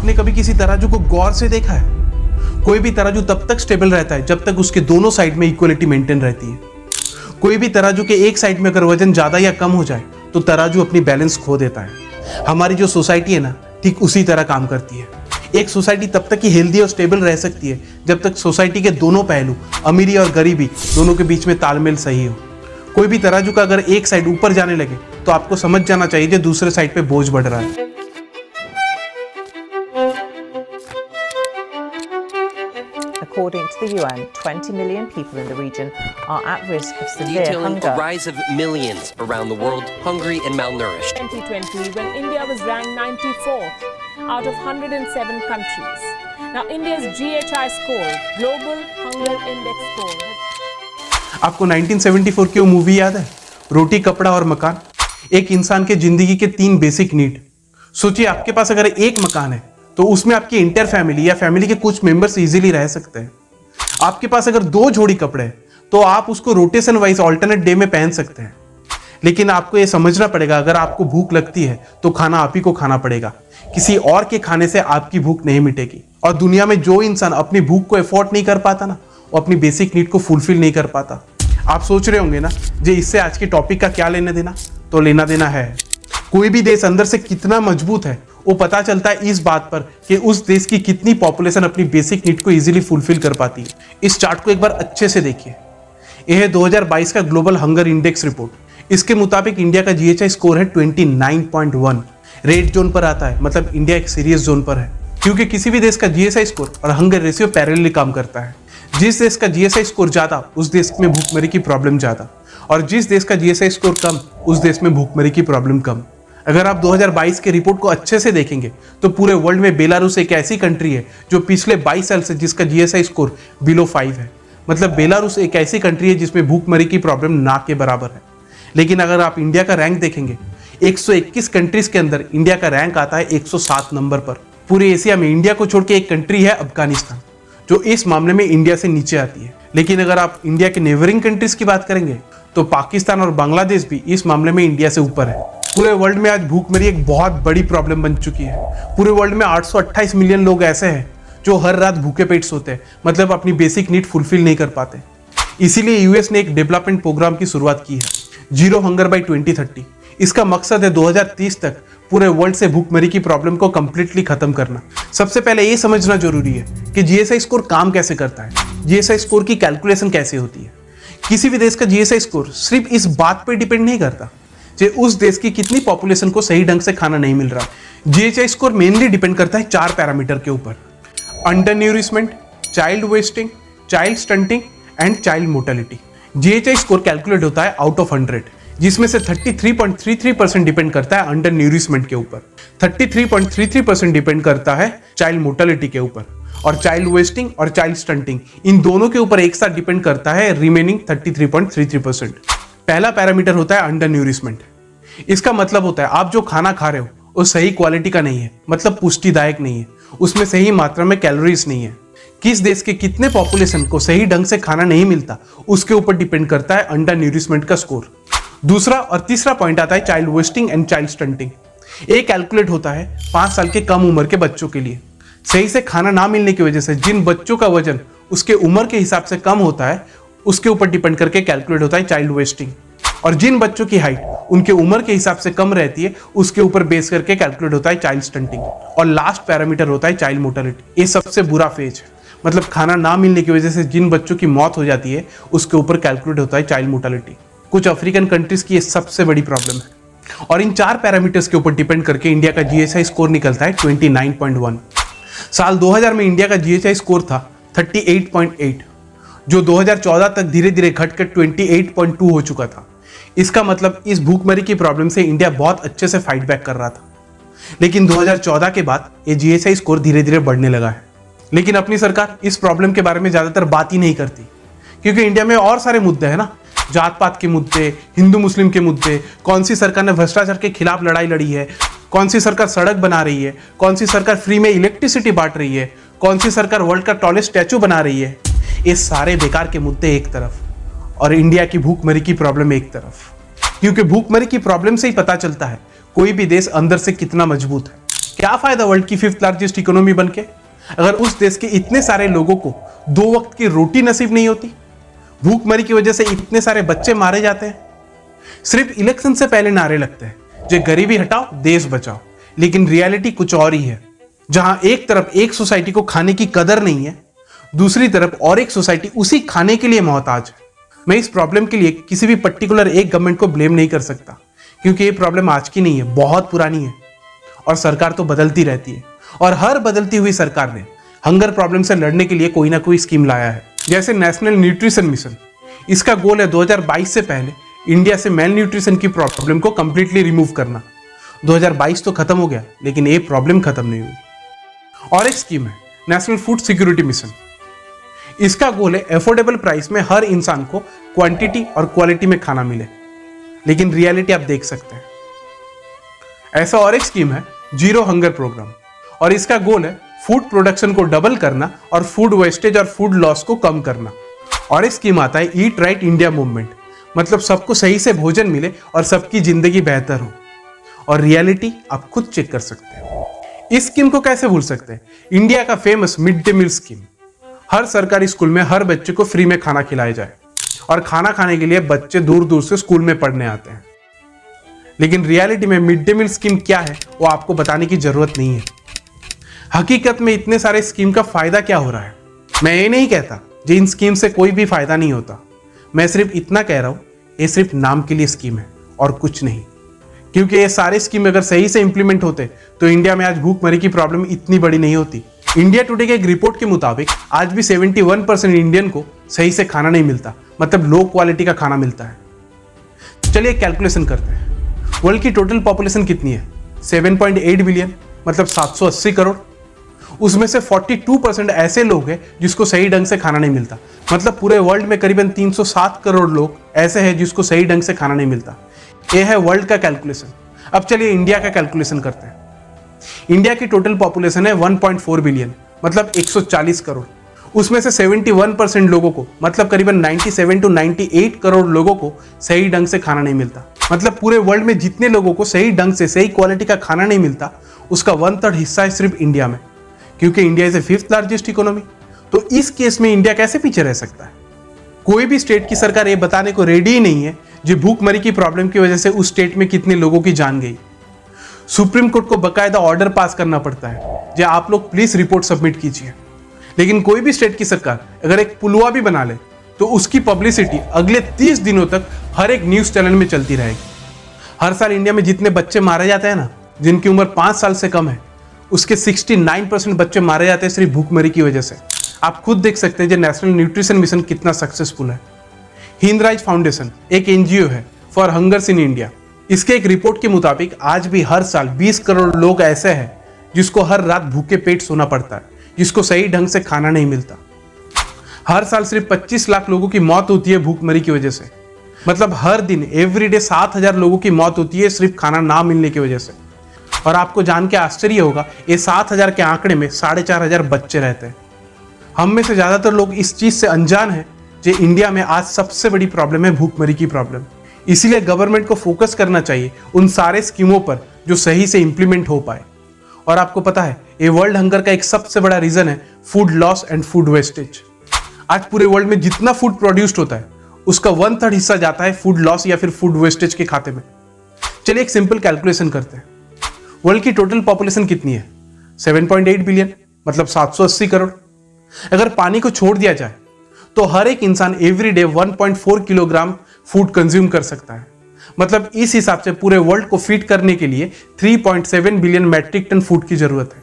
आपने कभी किसी तराजू को गौर से देखा है? कोई भी तराजू तब तक स्टेबल रहता है जब तक उसके दोनों साइड में इक्वलिटी मेंटेन रहती है। कोई भी तराजू के एक साइड में अगर वजन ज्यादा या कम हो जाए तो तराजू अपनी बैलेंस खो देता है। हमारी जो सोसाइटी है ना, ठीक उसी तरह काम करती है। एक सोसाइटी तब तक ही हेल्दी और स्टेबल रह सकती है जब तक सोसाइटी के दोनों पहलू, अमीरी और गरीबी, दोनों के बीच में तालमेल सही हो। कोई भी तराजू का अगर एक साइड ऊपर जाने लगे तो आपको समझ जाना चाहिए कि दूसरे साइड पे बोझ बढ़ रहा है। According to the UN, 20 million people in the region are at risk of severe detailing hunger. a rise of millions around the world hungry and malnourished. 2020, when India was ranked 94th out of 107 countries. Now, India's GHI score, Global Hunger Index score. आपको 1974 की वो movie याद है, रोटी, कपड़ा और मकान? एक इंसान के जिंदगी के 3 बेसिक नीड। सोचिए, आपके पास अगर एक मकान है तो उसमें आपकी इंटर फैमिली या फैमिली के कुछ मेंबर्स इजीली रह सकते हैं। आपके पास अगर 2 जोड़ी कपड़े हैं तो आप उसको रोटेशन वाइज ऑल्टरनेट डे में पहन सकते हैं। लेकिन आपको ये समझना पड़ेगा, अगर आपको भूख लगती है तो खाना आप ही को खाना पड़ेगा। किसी और के खाने से आपकी भूख नहीं मिटेगी। और दुनिया में जो इंसान अपनी भूख को एफोर्ड नहीं कर पाता ना, वो अपनी बेसिक नीड को फुलफिल नहीं कर पाता। आप सोच रहे होंगे ना, जी इससे आज के टॉपिक का क्या लेना देना? तो लेना देना है। कोई भी देश अंदर से कितना मजबूत है वो पता चलता है इस बात पर कि उस देश की कितनी पॉपुलेशन अपनी बेसिक नीड को इजीली फुलफिल कर पाती है। इस चार्ट को एक बार अच्छे से देखिए। यह है 2022 का ग्लोबल हंगर इंडेक्स रिपोर्ट। इसके मुताबिक इंडिया का जीएचआई स्कोर है 29.1। रेड जोन पर आता है, मतलब इंडिया एक सीरियस जोन पर है, क्योंकि किसी भी देश का जीएचआई स्कोर और हंगर रेशियो पैरेलली काम करता है। जिस देश का जीएचआई स्कोर ज्यादा, उस देश में भूखमरी की प्रॉब्लम ज्यादा, और जिस देश का जीएचआई स्कोर कम, उस देश में भूखमरी की प्रॉब्लम कम। अगर आप 2022 के रिपोर्ट को अच्छे से देखेंगे तो पूरे वर्ल्ड में बेलारूस एक ऐसी कंट्री है जो पिछले 22 साल से जिसका जीएचआई स्कोर बिलो 5 है। मतलब बेलारूस एक ऐसी कंट्री है जिसमें भूखमरी की प्रॉब्लम ना के बराबर है। लेकिन अगर आप इंडिया का रैंक देखेंगे, 121 कंट्रीज के अंदर इंडिया का रैंक आता है 107 नंबर पर। पूरे एशिया में इंडिया को छोड़ के एक कंट्री है अफगानिस्तान, जो इस मामले में इंडिया से नीचे आती है। लेकिन अगर आप इंडिया के नेबरिंग कंट्रीज की बात करेंगे तो पाकिस्तान और बांग्लादेश भी इस मामले में इंडिया से ऊपर है। पूरे वर्ल्ड में आज भूखमरी एक बहुत बड़ी प्रॉब्लम बन चुकी है। पूरे वर्ल्ड में 828 मिलियन लोग ऐसे हैं जो हर रात भूखे पेट सोते हैं, मतलब अपनी बेसिक नीड फुलफिल नहीं कर पाते। इसीलिए यूएस ने एक डेवलपमेंट प्रोग्राम की शुरुआत की है, जीरो हंगर बाय 2030। इसका मकसद है 2030 तक पूरे वर्ल्ड से भूखमरी की प्रॉब्लम को कंप्लीटली खत्म करना। सबसे पहले ये समझना जरूरी है कि जीएचआई स्कोर काम कैसे करता है, जीएचआई स्कोर की कैलकुलेशन कैसे होती है। किसी भी देश का जीएचआई स्कोर सिर्फ इस बात पर डिपेंड नहीं करता कि उस देश की कितनी पॉपुलेशन को सही ढंग से खाना नहीं मिल रहा। जीएचआई स्कोर मेनली डिपेंड करता है 4 पैरामीटर के ऊपर: under nourishment, child wasting, child stunting and child mortality. GHI score calculate होता है आउट ऑफ 100, जिसमें से 33.33% डिपेंड करता है अंडर न्यूरिशमेंट के ऊपर, 33.33% डिपेंड करता है चाइल्ड मोर्टेलिटी के ऊपर, और चाइल्ड वेस्टिंग और चाइल्ड स्टंटिंग इन दोनों के ऊपर एक साथ डिपेंड करता है रिमेनिंग 33.33%। पहला पैरामीटर होता है अंडर न्यूरिशमेंट। इसका मतलब होता है आप जो खाना खा रहे हो वो सही क्वालिटी का नहीं है, मतलब पुष्टिदायक नहीं है, उसमें सही मात्रा में कैलोरीज नहीं है। किस देश के कितने पॉपुलेशन को सही ढंग से खाना नहीं मिलता उसके ऊपर डिपेंड करता है अंडर न्यूरिशमेंट का स्कोर। दूसरा और तीसरा पॉइंट आता है child wasting and child stunting. ये कैलकुलेट होता है 5 साल के कम उम्र के बच्चों के लिए। सही से खाना ना मिलने की वजह से जिन बच्चों का वजन उसके उम्र के हिसाब से कम होता है उसके ऊपर डिपेंड करके कैलकुलेट होता है चाइल्ड वेस्टिंग, और जिन बच्चों की हाइट उनके उम्र के हिसाब से कम रहती है उसके ऊपर बेस करके कैलकुलेट होता है चाइल्ड स्टंटिंग। और लास्ट पैरामीटर होता है चाइल्ड मोर्टेलिटी। ये सबसे बुरा फेज है, मतलब खाना ना मिलने की वजह से जिन बच्चों की मौत हो जाती है उसके ऊपर कैलकुलेट होता है चाइल्ड मोर्टेलिटी। कुछ अफ्रीकन कंट्रीज की ये सबसे बड़ी प्रॉब्लम है। और इन 4 पैरामीटर्स के ऊपर डिपेंड करके इंडिया का जीएचआई स्कोर निकलता है 29.1। साल 2000 में इंडिया का जीएचआई स्कोर था 38.8, जो 2014 तक धीरे धीरे घटकर 28.2 हो चुका था। इसका मतलब इस भूखमरी की प्रॉब्लम से इंडिया बहुत अच्छे से फाइट बैक कर रहा था। लेकिन 2014 के बाद ये जीएचआई स्कोर धीरे धीरे बढ़ने लगा है। लेकिन अपनी सरकार इस प्रॉब्लम के बारे में ज्यादातर बात ही नहीं करती, क्योंकि इंडिया में और सारे मुद्दे हैं ना, जात पात के मुद्दे, हिंदू मुस्लिम के मुद्दे, कौन सी सरकार ने भ्रष्टाचार के खिलाफ लड़ाई लड़ी है, कौन सी सरकार सड़क बना रही है, कौन सी सरकार फ्री में इलेक्ट्रिसिटी बांट रही है, कौन सी सरकार वर्ल्ड का टॉलेस्ट स्टैचू बना रही है। ये सारे बेकार के मुद्दे एक तरफ और इंडिया की भूखमरी की प्रॉब्लम एक तरफ। क्योंकि भूखमरी की प्रॉब्लम से ही पता चलता है कोई भी देश अंदर से कितना मजबूत है। क्या फायदा वर्ल्ड की 5th लार्जेस्ट इकोनॉमी बनके अगर उस देश के इतने सारे लोगों को 2 वक्त की रोटी नसीब नहीं होती, भूखमरी की वजह से इतने सारे बच्चे मारे जाते हैं। सिर्फ इलेक्शन से पहले नारे लगते हैं, जो गरीबी हटाओ देश बचाओ, लेकिन रियलिटी कुछ और ही है। जहां एक तरफ एक सोसाइटी को खाने की कदर नहीं है, दूसरी तरफ और एक सोसाइटी उसी खाने के लिए मोहताज है। मैं इस प्रॉब्लम के लिए किसी भी पर्टिकुलर एक गवर्नमेंट को ब्लेम नहीं कर सकता, क्योंकि ये प्रॉब्लम आज की नहीं है, बहुत पुरानी है और सरकार तो बदलती रहती है। और हर बदलती हुई सरकार ने हंगर प्रॉब्लम से लड़ने के लिए कोई ना कोई स्कीम लाया है। जैसे नेशनल न्यूट्रिशन मिशन, इसका गोल है 2022 से पहले इंडिया से मेल न्यूट्रिशन की प्रॉब्लम को कंप्लीटली रिमूव करना। 2022 तो खत्म हो गया, लेकिन ये प्रॉब्लम खत्म नहीं हुई। और एक स्कीम है नेशनल फूड सिक्योरिटी मिशन, इसका गोल है अफोर्डेबल प्राइस में हर इंसान को क्वांटिटी और क्वालिटी में खाना मिले, लेकिन रियलिटी आप देख सकते हैं। ऐसा और एक स्कीम है जीरो हंगर प्रोग्राम, और इसका गोल है फूड प्रोडक्शन को डबल करना और फूड वेस्टेज और फूड लॉस को कम करना। और एक स्कीम आता है ईट राइट इंडिया मूवमेंट, मतलब सबको सही से भोजन मिले और सबकी जिंदगी बेहतर हो। और रियलिटी आप खुद चेक कर सकते हैं। इस स्कीम को कैसे भूल सकते हैं? इंडिया का famous mid day meal scheme. हर सरकारी स्कूल में हर बच्चे को फ्री में खाना खिलाया जाए, और खाना खाने के लिए बच्चे दूर दूर से स्कूल में पढ़ने आते हैं। लेकिन रियलिटी में मिड डे मील स्कीम क्या है वो आपको बताने की जरूरत नहीं है। हकीकत में इतने सारे स्कीम का फायदा क्या हो रहा है? मैं ये नहीं कहता कि इन स्कीम से कोई भी फायदा नहीं होता, मैं सिर्फ इतना कह रहा हूं ये सिर्फ नाम के लिए स्कीम है और कुछ नहीं। क्योंकि ये सारे स्कीम अगर सही से इंप्लीमेंट होते तो इंडिया में आज भूखमरी की प्रॉब्लम इतनी बड़ी नहीं होती। इंडिया टुडे के एक रिपोर्ट के मुताबिक आज भी 71% इंडियन को सही से खाना नहीं मिलता, मतलब लो क्वालिटी का खाना मिलता है। चलिए कैलकुलेशन करते हैं। वर्ल्ड की टोटल पॉपुलेशन कितनी है? 7.8 बिलियन, मतलब 780 करोड़। उसमें से 42% ऐसे लोग हैं जिसको सही ढंग से खाना नहीं मिलता, मतलब पूरे वर्ल्ड में करीबन 307 करोड़ लोग ऐसे हैं जिसको सही ढंग से खाना नहीं मिलता। यह है वर्ल्ड का कैलकुलेशन। अब चलिए इंडिया का कैलकुलेशन करते हैं। इंडिया की टोटल पॉपुलेशन है 1.4 बिलियन, मतलब 140 करोड़। उसमें से 71% लोगों को, मतलब करीबन 97 to 98 करोड़ लोगों को सही ढंग से खाना नहीं मिलता। मतलब पूरे वर्ल्ड में जितने लोगों को सही ढंग से सही क्वालिटी का खाना नहीं मिलता, उसका 1/3 हिस्सा है सिर्फ इंडिया में, क्योंकि India is a 5th largest economy. तो इस केस में इंडिया कैसे पीछे रह सकता है? कोई भी स्टेट की सरकार ये बताने को रेडी ही नहीं है जो भूखमरी की प्रॉब्लम की वजह से उस स्टेट में कितने लोगों की जान गई। सुप्रीम कोर्ट को बकायदा ऑर्डर पास करना पड़ता है जो आप लोग प्लीज रिपोर्ट सबमिट कीजिए। लेकिन कोई भी स्टेट की सरकार अगर एक पुलवा भी बना ले तो उसकी पब्लिसिटी अगले 30 दिनों तक हर एक न्यूज चैनल में चलती रहेगी। हर साल इंडिया में जितने बच्चे मारे जाते हैं ना, जिनकी उम्र 5 साल से कम है, उसके 69% बच्चे मारे जाते हैं सिर्फ भूखमरी की वजह से। आप खुद देख सकते हैं जो नेशनल न्यूट्रिशन मिशन कितना सक्सेसफुल है। हिंदराज फाउंडेशन एक एनजीओ है फॉर हंगर्स इन इंडिया। इसके एक रिपोर्ट के मुताबिक आज भी हर साल 20 करोड़ लोग ऐसे हैं जिसको हर रात भूखे पेट सोना पड़ता है, जिसको सही ढंग से खाना नहीं मिलता। हर साल सिर्फ 25 लाख लोगों की मौत होती है भूखमरी की वजह से। मतलब हर दिन एवरीडे 7,000 लोगों की मौत होती है सिर्फ खाना ना मिलने की वजह से। और आपको जान के आश्चर्य होगा, ये 7,000 के आंकड़े में 4,500 बच्चे रहते हैं। हम में से ज्यादातर लोग इस चीज से अनजान है जो इंडिया में आज सबसे बड़ी प्रॉब्लम है भूखमरी की प्रॉब्लम। इसीलिए गवर्नमेंट को फोकस करना चाहिए उन सारे स्कीमों पर जो सही से इंप्लीमेंट हो पाए। और आपको पता है ये वर्ल्ड हंगर का एक सबसे बड़ा रीजन है food loss and food wastage. आज पूरे वर्ल्ड में जितना फूड प्रोड्यूस्ड होता है उसका 1/3 हिस्सा जाता है फूड लॉस या फिर फूड वेस्टेज के खाते में। चलिए एक सिंपल कैलकुलेशन करते हैं। वर्ल्ड की टोटल पॉपुलेशन कितनी है? 7.8 बिलियन, मतलब 780 करोड़। अगर पानी को छोड़ दिया जाए तो हर एक इंसान एवरीडे 1.4 किलोग्राम फूड कंज्यूम कर सकता है। मतलब इस हिसाब से पूरे वर्ल्ड को फीड करने के लिए 3.7 बिलियन मैट्रिक टन फूड की जरूरत है।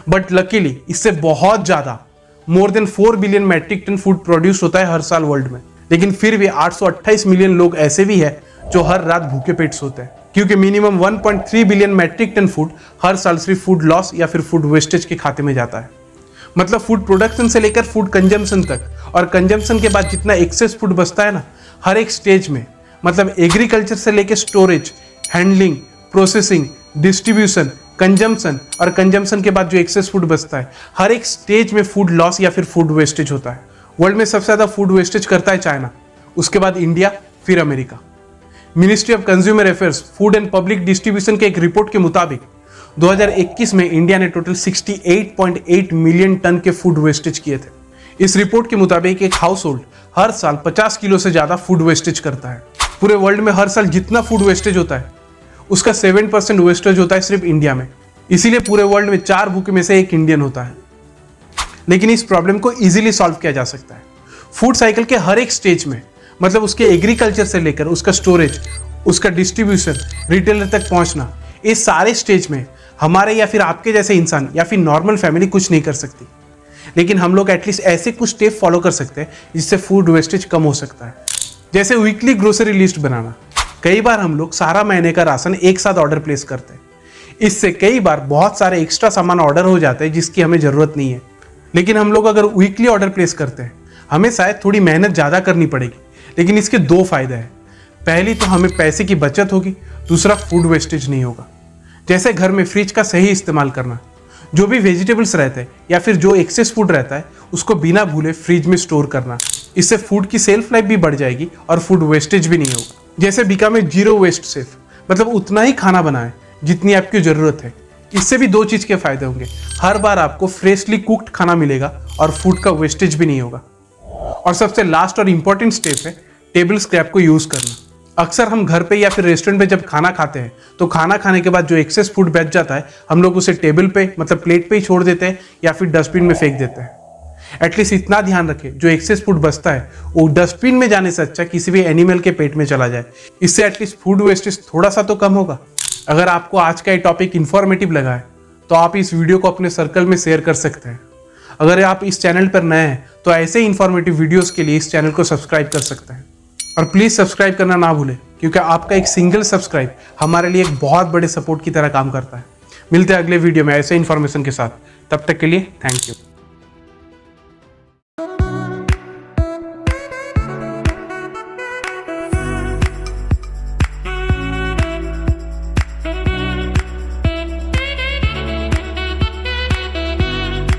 बट लकीली इससे बहुत ज्यादा, more than 4 billion metric ton food produce होता है हर साल वर्ल्ड में। लेकिन फिर भी 828 मिलियन लोग ऐसे भी है जो हर रात भूखे पेट सोते हैं, क्योंकि minimum 1.3 billion metric ton food हर साल सिर्फ फूड लॉस या फिर फूड वेस्टेज के खाते में जाता है। मतलब फूड प्रोडक्शन से लेकर फूड कंजम्पशन तक, और कंजम्पशन के बाद जितना एक्सेस फूड बचता है ना, हर एक स्टेज में, मतलब एग्रीकल्चर से लेकर storage, handling, processing, distribution, consumption, और कंजम्पशन के बाद जो एक्सेस फूड बचता है, हर एक स्टेज में फूड लॉस या फिर फूड वेस्टेज होता है। वर्ल्ड में सबसे ज्यादा फूड वेस्टेज करता है चाइना, उसके बाद इंडिया, फिर America. Ministry of consumer affairs, food and public distribution के एक रिपोर्ट के मुताबिक 2021 में इंडिया ने टोटल 68.8 मिलियन टन के फूड वेस्टेज किए थे। इस रिपोर्ट के मुताबिक एक हाउस होल्ड हर साल 50 किलो से ज्यादा फूड वेस्टेज करता है। पूरे वर्ल्ड में हर साल जितना फूड वेस्टेज होता है उसका 7% वेस्टेज होता है सिर्फ इंडिया में। इसीलिए पूरे वर्ल्ड में 4 भूखे में से 1 इंडियन होता है। लेकिन इस प्रॉब्लम को इजीली सॉल्व किया जा सकता है। फूड साइकिल के हर एक स्टेज में, मतलब उसके एग्रीकल्चर से लेकर उसका स्टोरेज, उसका डिस्ट्रीब्यूशन, रिटेलर तक पहुंचना, इस सारे स्टेज में हमारे या फिर आपके जैसे इंसान या फिर नॉर्मल फैमिली कुछ नहीं कर सकती। लेकिन हम लोग एटलीस्ट ऐसे कुछ स्टेप फॉलो कर सकते हैं जिससे फूड वेस्टेज कम हो सकता है। जैसे वीकली ग्रोसरी लिस्ट बनाना। कई बार हम लोग सारा महीने का राशन एक साथ ऑर्डर प्लेस करते हैं। इससे कई बार बहुत सारे एक्स्ट्रा सामान ऑर्डर हो जाते हैं जिसकी हमें ज़रूरत नहीं है। लेकिन हम लोग अगर वीकली ऑर्डर प्लेस करते हैं, हमें शायद थोड़ी मेहनत ज़्यादा करनी पड़ेगी, लेकिन इसके 2 फायदे हैं। पहली तो हमें पैसे की बचत होगी, दूसरा फूड वेस्टेज नहीं होगा। जैसे घर में फ्रिज का सही इस्तेमाल करना, जो भी वेजिटेबल्स रहते हैं या फिर जो एक्सेस फूड रहता है उसको बिना भूले फ्रिज में स्टोर करना। इससे फूड की सेल्फ लाइफ भी बढ़ जाएगी और फूड वेस्टेज भी नहीं होगा। जैसे become a zero waste safe, मतलब उतना ही खाना बनाएं जितनी आपकी ज़रूरत है। इससे भी 2 चीज़ के फायदे होंगे। हर बार आपको फ्रेशली कुक्ड खाना मिलेगा और फूड का वेस्टेज भी नहीं होगा। और सबसे लास्ट और इम्पॉर्टेंट स्टेप है टेबल स्क्रैप को यूज़ करना। अक्सर हम घर पे या फिर रेस्टोरेंट पे जब खाना खाते हैं तो खाना खाने के बाद जो एक्सेस फूड बच जाता है हम लोग उसे टेबल पे, मतलब प्लेट पे ही छोड़ देते हैं या फिर डस्टबिन में फेंक देते हैं। एटलीस्ट इतना ध्यान रखें जो एक्सेस फूड बचता है वो डस्टबिन में जाने से अच्छा किसी भी एनिमल के पेट में चला जाए। इससे एटलीस्ट फूड वेस्टेज थोड़ा सा तो कम होगा। अगर आपको आज का ये टॉपिक इन्फॉर्मेटिव लगा है तो आप इस वीडियो को अपने सर्कल में शेयर कर सकते हैं। अगर आप इस चैनल पर नए हैं तो ऐसे इन्फॉर्मेटिव वीडियोस के लिए इस चैनल को सब्सक्राइब कर सकते हैं। और प्लीज़ सब्सक्राइब करना ना भूलें, क्योंकि आपका एक सिंगल सब्सक्राइब हमारे लिए एक बहुत बड़े सपोर्ट की तरह काम करता है। मिलते हैं अगले वीडियो में ऐसे इन्फॉर्मेशन के साथ। तब तक के लिए थैंक यू।